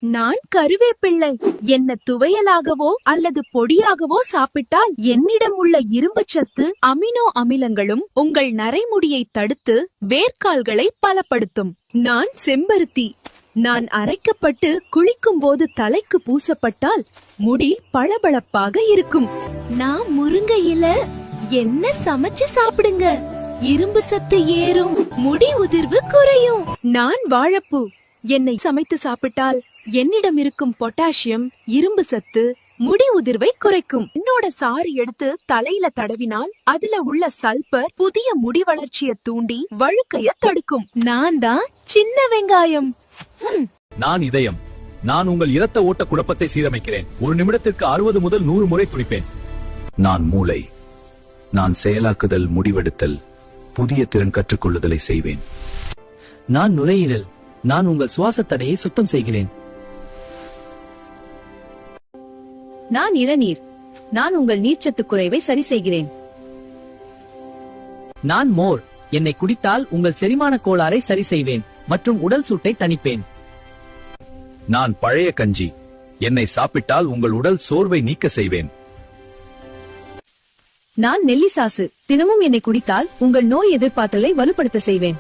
நான் கருவேப்பிள்ளை. என்ன துவையலாகவோ அல்லது பொடியாகவோ சாப்பிட்டால் என்னிடம் உள்ள இரும்புச்சத்து, அமினோ அமிலங்களும் உங்கள் நரைமுடியை தடுத்து வேர்க்கால்களை பலப்படுத்தும். நான் செம்பருத்தி. நான் அரைக்கப்பட்டு குளிக்கும் போது தலைக்கு பூசப்பட்டால் முடி பளபளப்பாக இருக்கும். நான் முருங்கை இலை. என்ன சமைச்சு சாப்பிடுங்க, இரும்பு சத்து ஏறும், முடி உதிர்வு குறையும். நான் வாழைப்பூ. என்னை சமைத்து சாப்பிட்டால் என்னிடம் இருக்கும் பொட்டாசியம், இரும்பு சத்து முடி உதிர்வை குறைக்கும். என்னோட சாறு எடுத்து தலையில தடவினால் அதுல உள்ள சல்பர் புதிய முடி வளர்ச்சியை தூண்டி வழுக்கைய தடுக்கும். நான் தான் சின்ன வெங்காயம். நான் இதயம். நான் உங்கள் இரத்த ஓட்ட குழப்பத்தை சீரமைக்கிறேன். ஒரு நிமிடத்திற்கு 60 முதல் 100 முறை துடிப்பேன். நான் மூளை. நான் செயலாக்குதல், முடிவெடுத்தல், புதிய திறன் கற்றுக்கொள்ளுதலை செய்வேன். நான் நுரையீரல். நான் உங்கள் சுவாச தடையை சுத்தம் செய்கிறேன். நான் இளநீர். நான் உங்கள் நீர்ச்சத்து குறைவை சரி செய்கிறேன். நான் மோர். என்னை குடித்தால் உங்கள் செரிமான கோளாறை சரி செய்வேன் மற்றும் உடல் சூட்டை தணிப்பேன். நான் பழைய கஞ்சி. என்னை சாப்பிட்டால் உங்கள் உடல் சோர்வை நீக்க செய்வேன். நான் நெல்லி சாசு. தினமும் என்னை குடித்தால் உங்கள் நோய் எதிர்ப்பாற்றலை வலுப்படுத்த செய்வேன்.